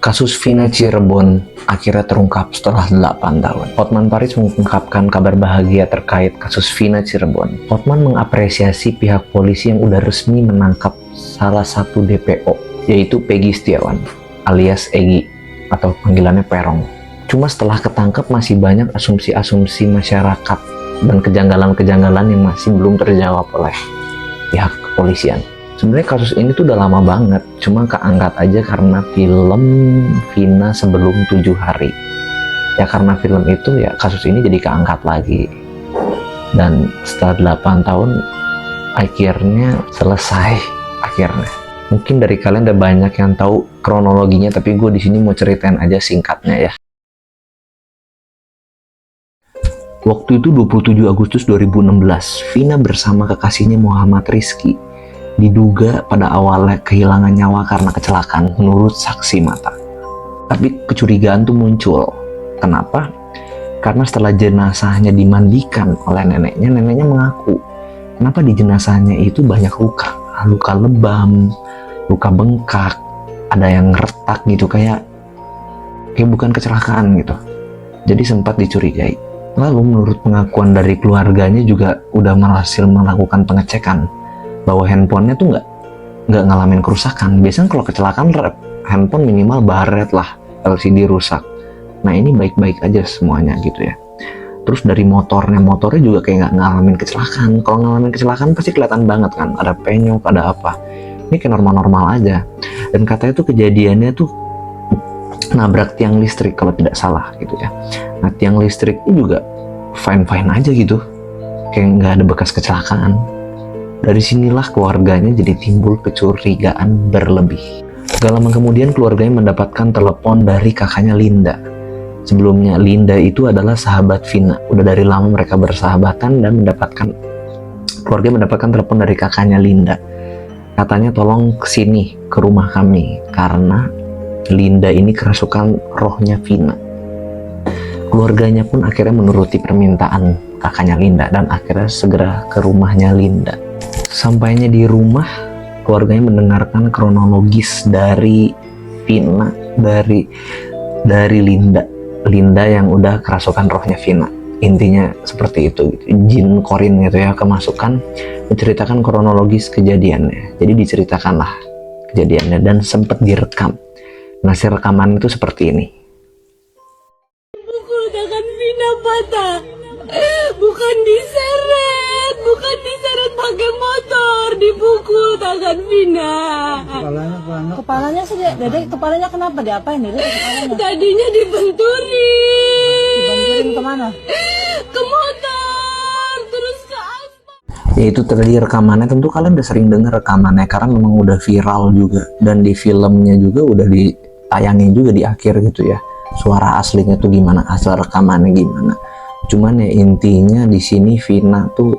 Kasus Vina Cirebon akhirnya terungkap setelah 8 tahun. Hotman Paris mengungkapkan kabar bahagia terkait kasus Vina Cirebon. Hotman mengapresiasi pihak polisi yang udah resmi menangkap salah satu DPO, yaitu Peggy Setiawan alias Egy atau panggilannya Perong. Cuma setelah ketangkep masih banyak asumsi-asumsi masyarakat dan kejanggalan-kejanggalan yang masih belum terjawab oleh pihak kepolisian. Sebenarnya kasus ini tuh udah lama banget, cuma keangkat aja karena film Vina sebelum 7 hari. Ya karena film itu ya kasus ini jadi keangkat lagi. Dan setelah 8 tahun akhirnya selesai akhirnya. Mungkin dari kalian udah banyak yang tahu kronologinya, tapi gue di sini mau ceritain aja singkatnya ya. Waktu itu 27 Agustus 2016, Vina bersama kekasihnya Muhammad Rizky diduga pada awalnya kehilangan nyawa karena kecelakaan menurut saksi mata. Tapi kecurigaan tuh muncul. Kenapa? Karena setelah jenazahnya dimandikan oleh neneknya mengaku, kenapa di jenazahnya itu banyak luka lebam, luka bengkak, ada yang retak gitu, kayak bukan kecelakaan gitu. Jadi sempat dicurigai. Lalu menurut pengakuan dari keluarganya juga udah berhasil melakukan pengecekan bahwa handphonenya tuh nggak ngalamin kerusakan. Biasanya kalau kecelakaan handphone minimal baret lah, LCD rusak. Nah ini baik-baik aja semuanya gitu ya. Terus dari motornya juga kayak nggak ngalamin kecelakaan. Kalau ngalamin kecelakaan pasti kelihatan banget kan, ada penyok, ada apa. Ini kayak normal-normal aja. Dan katanya tuh kejadiannya tuh nabrak tiang listrik kalau tidak salah gitu ya. Nah tiang listriknya juga fine-fine aja gitu, kayak nggak ada bekas kecelakaan. Dari sinilah keluarganya jadi timbul kecurigaan berlebih. Gak lama kemudian keluarganya mendapatkan telepon dari kakaknya Linda. Sebelumnya Linda itu adalah sahabat Vina. Udah dari lama mereka bersahabatan dan keluarga mendapatkan telepon dari kakaknya Linda. Katanya tolong kesini ke rumah kami karena Linda ini kerasukan rohnya Vina. Keluarganya pun akhirnya menuruti permintaan kakaknya Linda dan akhirnya segera ke rumahnya Linda. Sampainya di rumah, keluarganya mendengarkan kronologis dari Vina, dari Linda yang udah kerasukan rohnya Vina. Intinya seperti itu gitu. Jin Korin gitu ya, kemasukan menceritakan kronologis kejadiannya. Jadi diceritakanlah kejadiannya dan sempat direkam. Nah, si rekaman itu seperti ini. Pukul tangan Vina patah, bukan diseret pakai motor, dipukul tangan Vina. Kepalanya sih, Dedek, kepalanya kenapa? Diapain, Dedek, kepalanya? Tadinya dibenturin. Dibenturin kemana? Ke motor, terus ke aspal. Ya itu tadi rekamannya, tentu kalian udah sering dengar rekamannya karena memang udah viral juga. Dan di filmnya juga udah ditayangin juga di akhir gitu ya. Suara aslinya tuh gimana, asal rekamannya gimana. Cuman ya intinya di sini Vina tuh,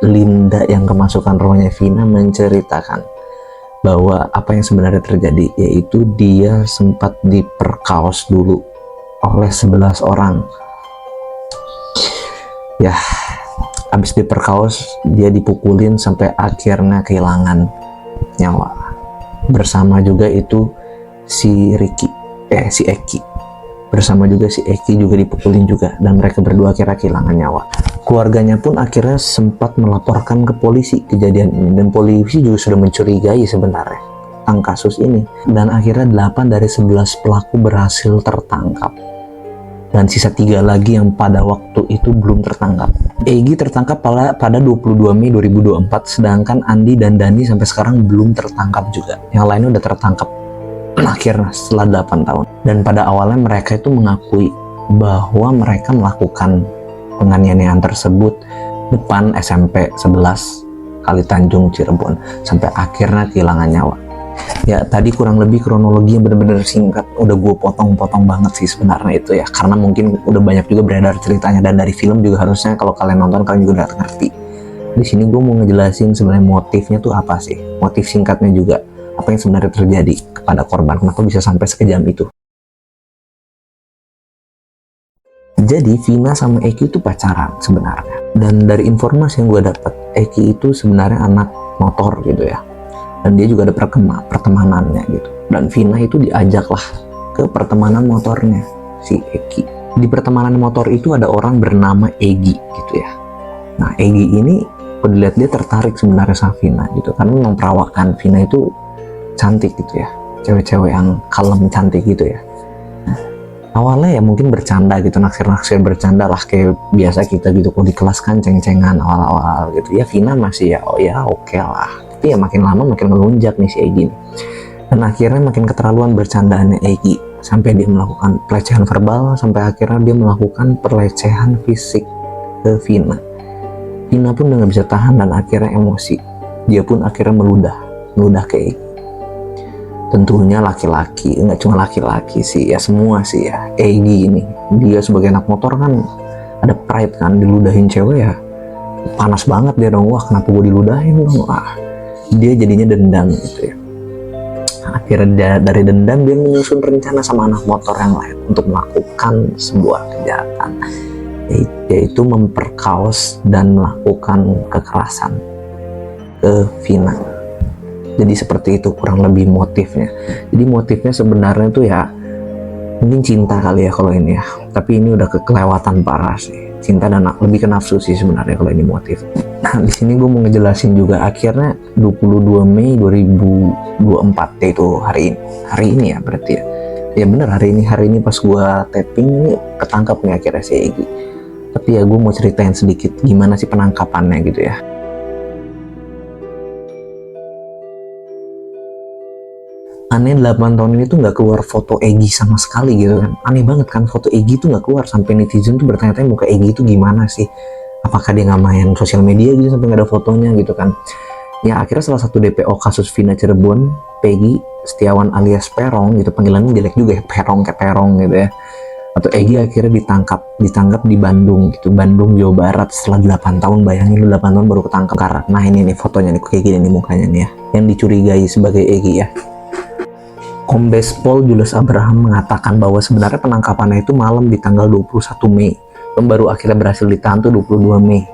Linda yang kemasukan rohnya Vina menceritakan bahwa apa yang sebenarnya terjadi, yaitu dia sempat diperkaos dulu oleh 11 orang. Ya, habis diperkaos dia dipukulin sampai akhirnya kehilangan nyawa. Bersama juga itu si Eki. Bersama juga si Eki juga dipukulin juga, dan mereka berdua akhirnya kehilangan nyawa. Keluarganya pun akhirnya sempat melaporkan ke polisi kejadian ini, dan polisi juga sudah mencurigai sebenarnya tentang kasus ini. Dan akhirnya 8 dari 11 pelaku berhasil tertangkap, dan sisa 3 lagi yang pada waktu itu belum tertangkap. Egy tertangkap pada 22 Mei 2024, sedangkan Andi dan Dani sampai sekarang belum tertangkap juga. Yang lainnya udah tertangkap akhirnya setelah 8 tahun. Dan pada awalnya mereka itu mengakui bahwa mereka melakukan penganiayaan tersebut depan SMP 11 Kali Tanjung Cirebon sampai akhirnya kehilangan nyawa. Ya tadi kurang lebih kronologi yang benar-benar singkat, udah gue potong-potong banget sih sebenarnya itu ya, karena mungkin udah banyak juga beredar ceritanya, dan dari film juga harusnya kalau kalian nonton kalian juga udah ngerti. Di sini gue mau ngejelasin sebenarnya motifnya tuh apa sih, motif singkatnya juga, apa yang sebenarnya terjadi kepada korban, kenapa bisa sampai sekejam itu. Jadi Vina sama Eki itu pacaran sebenarnya, dan dari informasi yang gue dapat, Eki itu sebenarnya anak motor gitu ya, dan dia juga ada pertemanannya gitu. Dan Vina itu diajak lah ke pertemanan motornya si Egi. Di pertemanan motor itu ada orang bernama Egi gitu ya. Nah Egi ini kalau dilihat dia tertarik sebenarnya sama Vina gitu, karena memang perawakan Vina itu cantik gitu ya, cewek-cewek yang kalem cantik gitu ya. Awalnya ya mungkin bercanda gitu, naksir-naksir bercanda lah kayak biasa kita gitu. Kalau di kelas kan ceng-cengan awal-awal gitu ya. Vina masih ya oh ya oke lah, tapi ya makin lama makin melunjak nih si Egi nih. Dan akhirnya makin keterlaluan bercandaannya Egi, sampai dia melakukan pelecehan verbal, sampai akhirnya dia melakukan pelecehan fisik ke Vina. Vina pun udah gak bisa tahan dan akhirnya emosi, dia pun akhirnya meludah ke Egi. Tentunya laki-laki, nggak cuma laki-laki sih ya, semua sih ya. Egi ini, dia sebagai anak motor kan ada pride kan, diludahin cewek ya panas banget dia dong. Wah kenapa gue diludahin dong, wah dia jadinya dendam gitu ya. Akhirnya dari dendam dia menyusun rencana sama anak motor yang lain untuk melakukan sebuah kejahatan, yaitu memperkaos dan melakukan kekerasan ke Vina. Jadi seperti itu kurang lebih motifnya. Jadi motifnya sebenarnya tuh ya mungkin cinta kali ya kalau ini ya, tapi ini udah kelewatan parah sih. Cinta dan lebih ke nafsu sih sebenarnya kalau ini motif. Nah di sini gue mau ngejelasin juga, akhirnya 22 Mei 2024 yaitu hari ini ya berarti ya. Ya bener hari ini pas gue tapping ini ketangkap nih akhirnya si Egi. Tapi ya gue mau ceritain sedikit gimana sih penangkapannya gitu ya. Aneh 8 tahun ini tuh nggak keluar foto Egi sama sekali gitu kan. Aneh banget kan, foto Egi tuh nggak keluar, sampai netizen tuh bertanya-tanya muka Egi itu gimana sih, apakah dia nggak main sosial media gitu sampai nggak ada fotonya gitu kan. Ya akhirnya salah satu DPO kasus Vina Cirebon, Peggy Setiawan alias Perong gitu, panggilannya jelek juga ya, Perong kayak terong gitu ya, atau Egi akhirnya ditangkap di Bandung gitu, Bandung Jawa Barat setelah 8 tahun. Bayangin lu 8 tahun baru ketangkap karena ini nih fotonya nih kayak gini nih mukanya nih ya, yang dicurigai sebagai Egi ya. Kombes Pol Julius Abraham mengatakan bahwa sebenarnya penangkapannya itu malam di tanggal 21 Mei, dan baru akhirnya berhasil ditahan tuh 22 Mei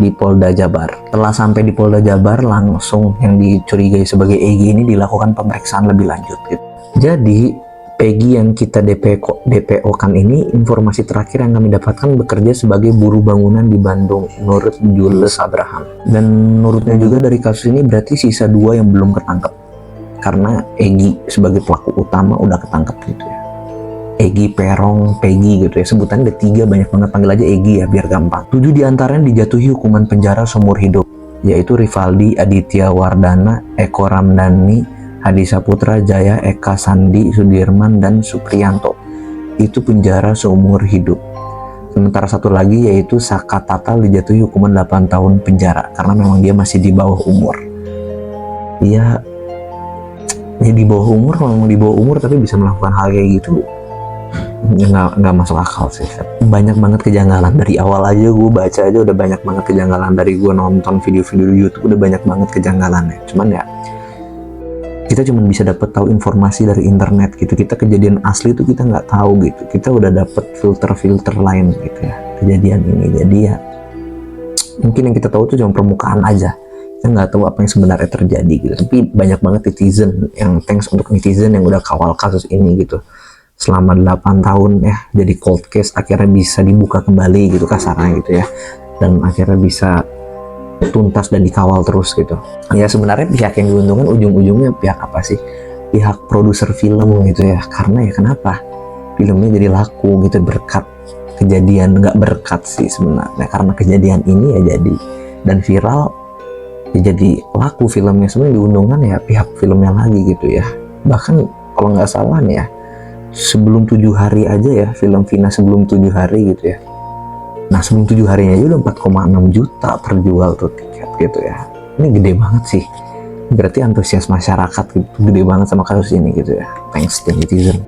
di Polda Jabar. Setelah sampai di Polda Jabar, langsung yang dicurigai sebagai Egi ini dilakukan pemeriksaan lebih lanjut gitu. Jadi Peggy yang kita DPO kan ini, informasi terakhir yang kami dapatkan bekerja sebagai buruh bangunan di Bandung menurut Julius Abraham. Dan menurutnya juga dari kasus ini berarti sisa 2 yang belum ketangkap, karena Egi sebagai pelaku utama udah ketangkap gitu ya. Egi, Perong, Peggy gitu ya, sebutannya ada 3, banyak banget, panggil aja Egi ya biar gampang. 7 diantaranya dijatuhi hukuman penjara seumur hidup, yaitu Rivaldi Aditya Wardana, Eko Ramdhani, Hadi Saputra Jaya, Eka Sandi, Sudirman, dan Supriyanto. Itu penjara seumur hidup. Sementara satu lagi yaitu Saka Tatal dijatuhi hukuman 8 tahun penjara karena memang dia masih di bawah umur. Dia di bawah umur, kalau mau di bawah umur tapi bisa melakukan hal kayak gitu, ya nggak masuk akal sih. Banyak banget kejanggalan dari awal aja, gue baca aja udah banyak banget kejanggalan, dari gue nonton video-video di YouTube udah banyak banget kejanggalannya. Cuman ya kita cuma bisa dapat tahu informasi dari internet gitu, kita kejadian asli itu kita nggak tahu gitu, kita udah dapet filter lain gitu ya kejadian ini. Jadi ya mungkin yang kita tahu itu cuma permukaan aja, kita nggak tahu apa yang sebenarnya terjadi gitu. Tapi banyak banget netizen yang thanks untuk netizen yang udah kawal kasus ini gitu selama 8 tahun ya, jadi cold case akhirnya bisa dibuka kembali gitu kasarnya gitu ya, dan akhirnya bisa tuntas dan dikawal terus gitu. Ya sebenarnya pihak yang diuntungkan ujung-ujungnya pihak apa sih? Pihak produser film gitu ya, karena ya kenapa filmnya jadi laku gitu berkat kejadian, nggak berkat sih sebenarnya, karena kejadian ini ya jadi dan viral ya jadi laku filmnya. Sebenarnya diuntungkan ya pihak filmnya lagi gitu ya. Bahkan kalau nggak salah nih ya, sebelum 7 hari aja ya, film Vina sebelum 7 hari gitu ya, nah sebelum 7 harinya aja udah 4,6 juta terjual tuh tiket gitu ya. Ini gede banget sih, berarti antusias masyarakat gitu gede banget sama kasus ini gitu ya, thanks to netizen.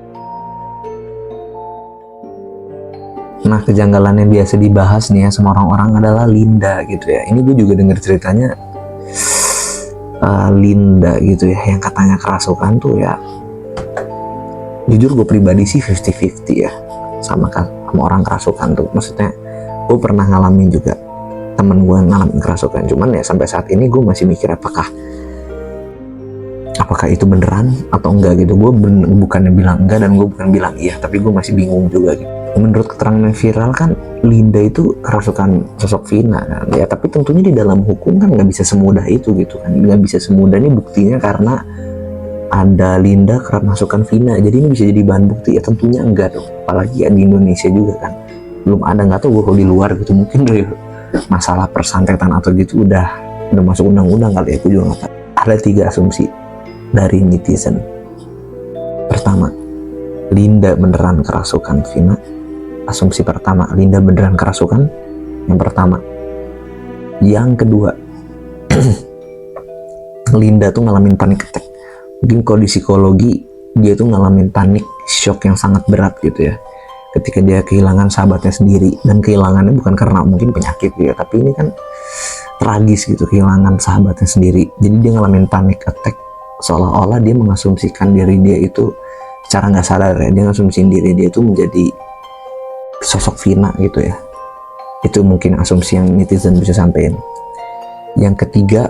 Nah kejanggalan yang biasa dibahas nih ya sama orang-orang adalah Linda gitu ya. Ini gue juga denger ceritanya Linda gitu ya, yang katanya kerasukan tuh ya. Jujur gue pribadi sih 50-50 ya sama orang kerasukan tuh. Maksudnya gue pernah ngalamin juga, temen gue ngalamin kerasukan. Cuman ya sampai saat ini gue masih mikir apakah apakah itu beneran atau enggak gitu. Gue bukannya bilang enggak dan gue bukan bilang iya, tapi gue masih bingung juga gitu. Menurut keterangan yang viral kan Linda itu kerasukan sosok Vina kan? Ya tapi tentunya di dalam hukum kan nggak bisa semudah itu gitu kan, nggak bisa semudah ini buktinya karena ada Linda kerasukan Vina, jadi ini bisa jadi bahan bukti ya? Tentunya enggak dong, apalagi ya di Indonesia juga kan belum ada. Nggak tahu gue kalau di luar gitu mungkin dari masalah persantetan atau gitu udah masuk undang-undang kali ya, gue juga nggak tahu. Ada 3 asumsi dari netizen. Pertama, Linda beneran kerasukan Vina. Asumsi pertama, Linda beneran kerasukan. Yang pertama. Yang kedua, Linda tuh ngalamin panic attack. Mungkin kalau di psikologi dia tuh ngalamin panik shock yang sangat berat gitu ya, ketika dia kehilangan sahabatnya sendiri. Dan kehilangannya bukan karena mungkin penyakit gitu ya, tapi ini kan tragis gitu, kehilangan sahabatnya sendiri. Jadi dia ngalamin panic attack, seolah-olah dia mengasumsikan diri dia itu secara nggak sadar ya, dia ngasumsiin diri dia itu menjadi sosok Vina gitu ya. Itu mungkin asumsi yang netizen bisa sampein. Yang ketiga,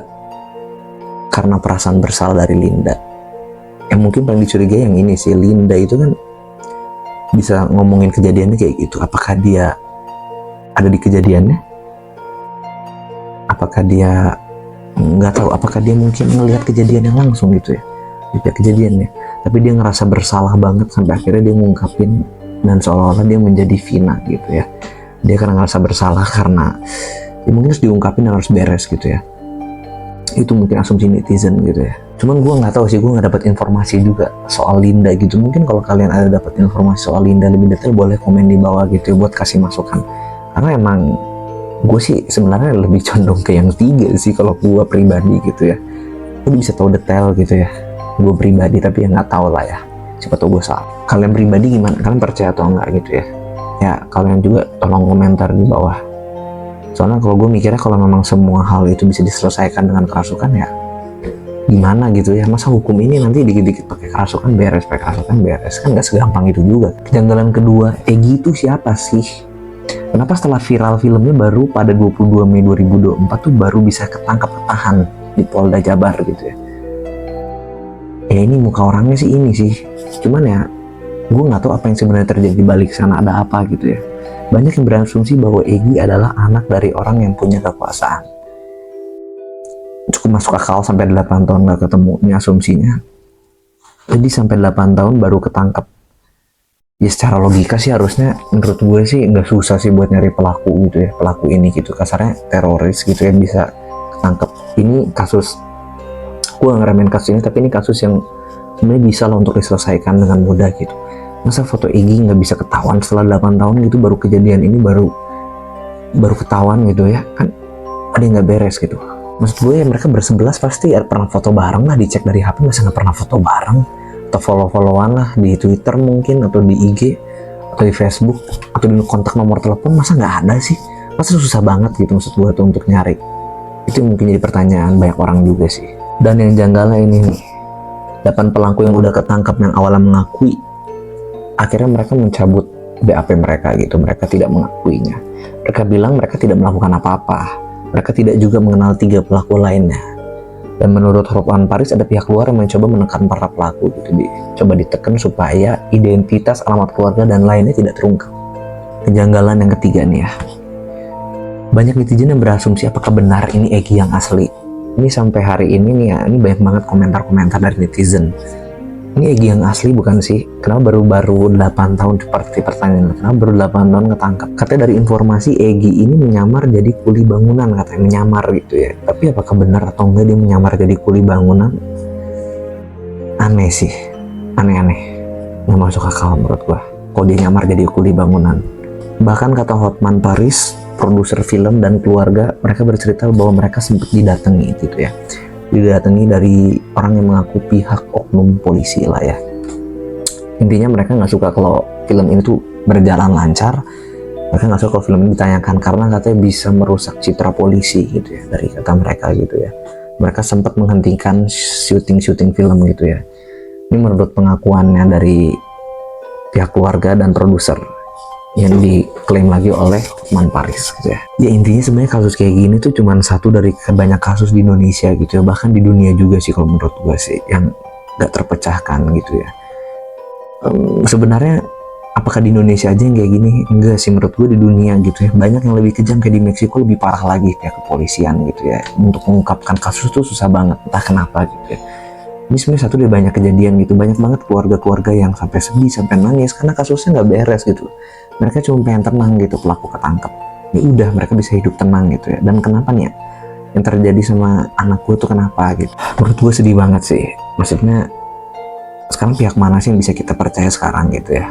karena perasaan bersalah dari Linda. Yang mungkin paling dicurigai yang ini sih, Linda itu kan bisa ngomongin kejadiannya kayak gitu. Apakah dia ada di kejadiannya? Apakah dia nggak tahu? Apakah dia mungkin ngelihat kejadiannya langsung gitu ya, lihat kejadiannya, tapi dia ngerasa bersalah banget sampai akhirnya dia ngungkapin dan seolah-olah dia menjadi Vina gitu ya. Dia karena ngerasa bersalah karena ya mungkin harus diungkapin dan harus beres gitu ya. Itu mungkin asumsi netizen gitu ya. Cuman gue nggak tahu sih, gue nggak dapat informasi juga soal Linda gitu. Mungkin kalau kalian ada dapat informasi soal Linda lebih detail, boleh komen di bawah gitu ya, buat kasih masukan. Karena emang gue sih sebenarnya lebih condong ke yang 3 sih kalau gue pribadi gitu ya. Gue bisa tahu detail gitu ya, gue pribadi, tapi ya nggak tahu lah ya, siapa tahu gue salah. Kalian pribadi gimana? Kalian percaya atau enggak gitu ya? Ya kalian juga tolong komentar di bawah. Soalnya kalau gue mikirnya kalau memang semua hal itu bisa diselesaikan dengan kerasukan ya gimana gitu ya. Masa hukum ini nanti dikit-dikit pakai kerasukan beres, kan nggak segampang itu juga. Kejanggalan kedua, Egy itu siapa sih? Kenapa setelah viral filmnya baru pada 22 Mei 2024 tuh baru bisa ketangkap ketahan di Polda Jabar gitu ya? Ya ini muka orangnya sih ini sih, cuman ya gue nggak tahu apa yang sebenarnya terjadi di balik sana, ada apa gitu ya. Banyak yang berasumsi bahwa Egy adalah anak dari orang yang punya kekuasaan. Cukup masuk akal sampai 8 tahun nggak ketemu, ini asumsinya. Jadi sampai 8 tahun baru ketangkap. Ya secara logika sih harusnya menurut gue sih nggak susah sih buat nyari pelaku gitu ya, pelaku ini gitu, kasarnya teroris gitu ya, bisa ketangkep. Ini kasus, gue nggak ngeremehin kasus ini, tapi ini kasus yang sebenarnya bisa lah untuk diselesaikan dengan mudah gitu. Masa foto Egy nggak bisa ketahuan setelah 8 tahun gitu, baru kejadian ini baru ketahuan gitu ya, kan ada yang nggak beres gitu. Maksud gue ya mereka bersebelas pasti pernah foto bareng lah, dicek dari HP, masa nggak pernah foto bareng? Atau follow-followan lah di Twitter mungkin, atau di IG, atau di Facebook, atau di kontak nomor telepon, masa nggak ada sih? Masa susah banget gitu maksud gue tuh untuk nyari? Itu mungkin jadi pertanyaan banyak orang juga sih. Dan yang janggalnya ini nih, 8 pelaku yang udah ketangkap yang awalnya mengakui, akhirnya mereka mencabut BAP mereka gitu, mereka tidak mengakuinya. Mereka bilang mereka tidak melakukan apa-apa, mereka tidak juga mengenal 3 pelaku lainnya. Dan menurut Hotman Paris ada pihak luar yang mencoba menekan para pelaku gitu, coba ditekan supaya identitas, alamat keluarga dan lainnya tidak terungkap. Kejanggalan yang ketiga nih ya, banyak netizen yang berasumsi apakah benar ini Egy yang asli. Ini sampai hari ini nih ya, ini banyak banget komentar-komentar dari netizen. Ini Egy yang asli bukan sih? Kenapa baru 8 tahun, seperti pertanyaan, kenapa baru 8 tahun ketangkap? Katanya dari informasi Egy ini menyamar jadi kuli bangunan, katanya menyamar gitu ya. Tapi apakah benar atau enggak dia menyamar jadi kuli bangunan? Aneh sih, aneh-aneh, nggak masuk akal menurut gua kalau dia nyamar jadi kuli bangunan. Bahkan kata Hotman Paris, produser film dan keluarga, mereka bercerita bahwa mereka sempat didatangi gitu ya, didatangi dari orang yang mengaku pihak oknum polisi lah ya. Intinya mereka nggak suka kalau film ini tuh berjalan lancar, mereka nggak suka kalau film ini ditanyakan karena katanya bisa merusak citra polisi gitu ya, dari kata mereka gitu ya. Mereka sempat menghentikan syuting film gitu ya. Ini menurut pengakuannya dari pihak keluarga dan produser yang diklaim lagi oleh Hotman Paris gitu ya. Ya intinya sebenarnya kasus kayak gini tuh cuma satu dari banyak kasus di Indonesia gitu ya, bahkan di dunia juga sih kalau menurut gue sih, yang gak terpecahkan gitu ya. Sebenarnya apakah di Indonesia aja yang kayak gini? Enggak sih, menurut gue di dunia gitu ya banyak yang lebih kejam. Kayak di Meksiko lebih parah lagi pihak kepolisian gitu ya, untuk mengungkapkan kasus tuh susah banget, entah kenapa gitu ya. Ini sebenarnya satu dari banyak kejadian gitu, banyak banget keluarga-keluarga yang sampai sedih, sampai nangis karena kasusnya nggak beres gitu. Mereka cuma pengen tenang gitu, pelaku ketangkep, ya udah mereka bisa hidup tenang gitu ya. Dan kenapa nih ya yang terjadi sama anak gue tuh kenapa gitu? Menurut gue sedih banget sih. Maksudnya sekarang pihak mana sih yang bisa kita percaya sekarang gitu ya?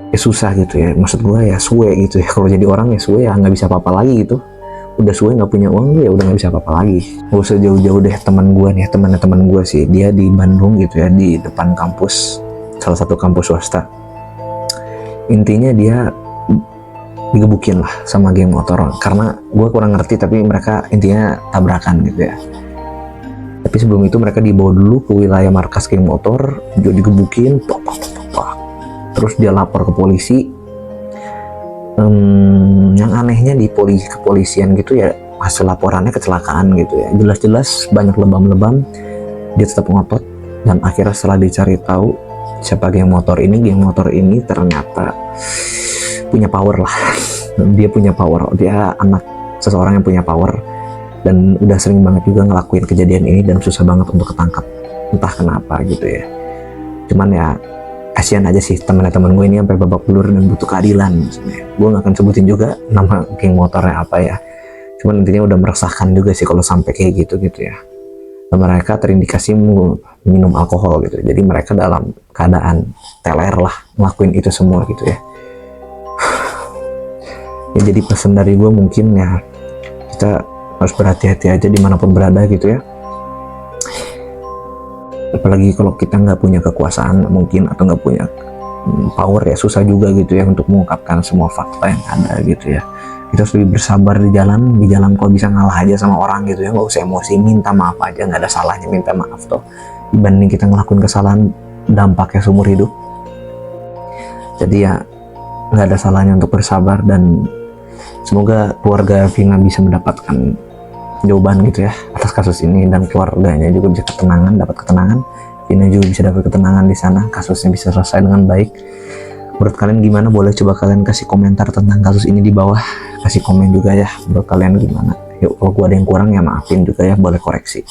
Ya susah gitu ya. Maksud gue ya suwe gitu ya. Kalau jadi orang ya suwe ya nggak bisa apa-apa lagi gitu. Udah suwe nggak punya uang ya udah nggak bisa apa-apa lagi. Gak usah jauh-jauh deh, teman gue nih, teman gue sih, dia di Bandung gitu ya, di depan kampus, salah satu kampus swasta. Intinya dia digebukin lah sama geng motor, karena gue kurang ngerti tapi mereka intinya tabrakan gitu ya. Tapi sebelum itu mereka dibawa dulu ke wilayah markas geng motor, juga digebukin, terus dia lapor ke polisi. Yang anehnya di kepolisian gitu ya, hasil laporannya kecelakaan gitu ya, jelas-jelas banyak lebam-lebam. Dia tetap ngotot, dan akhirnya setelah dicari tahu siapa geng motor ini ternyata punya power lah. Dia punya power, dia anak seseorang yang punya power, dan udah sering banget juga ngelakuin kejadian ini dan susah banget untuk ketangkap, entah kenapa gitu ya. Cuman ya kasihan aja sih teman-teman gue ini sampai babak belur dan butuh keadilan. Gue gak akan sebutin juga nama geng motornya apa ya, cuman intinya udah meresahkan juga sih kalau sampai kayak gitu ya. Dan mereka terindikasi minum alkohol gitu, jadi mereka dalam keadaan teler lah ngelakuin itu semua gitu ya. Ya jadi pesan dari gue mungkin ya, kita harus berhati-hati aja dimanapun berada gitu ya. Apalagi kalau kita nggak punya kekuasaan mungkin, atau nggak punya power ya, susah juga gitu ya untuk mengungkapkan semua fakta yang ada gitu ya. Kita harus lebih bersabar di jalan kalau bisa ngalah aja sama orang gitu ya, nggak usah emosi, minta maaf aja, nggak ada salahnya minta maaf toh, dibanding kita ngelakuin kesalahan dampaknya seumur hidup. Jadi ya nggak ada salahnya untuk bersabar, dan semoga keluarga Vina bisa mendapatkan jawaban gitu ya atas kasus ini, dan keluarganya juga bisa dapat ketenangan. Vina juga bisa dapat ketenangan di sana, kasusnya bisa selesai dengan baik. Menurut kalian gimana? Boleh coba kalian kasih komentar tentang kasus ini di bawah, kasih komen juga ya menurut kalian gimana. Yuk, kalau gua ada yang kurang ya maafin juga ya, boleh koreksi.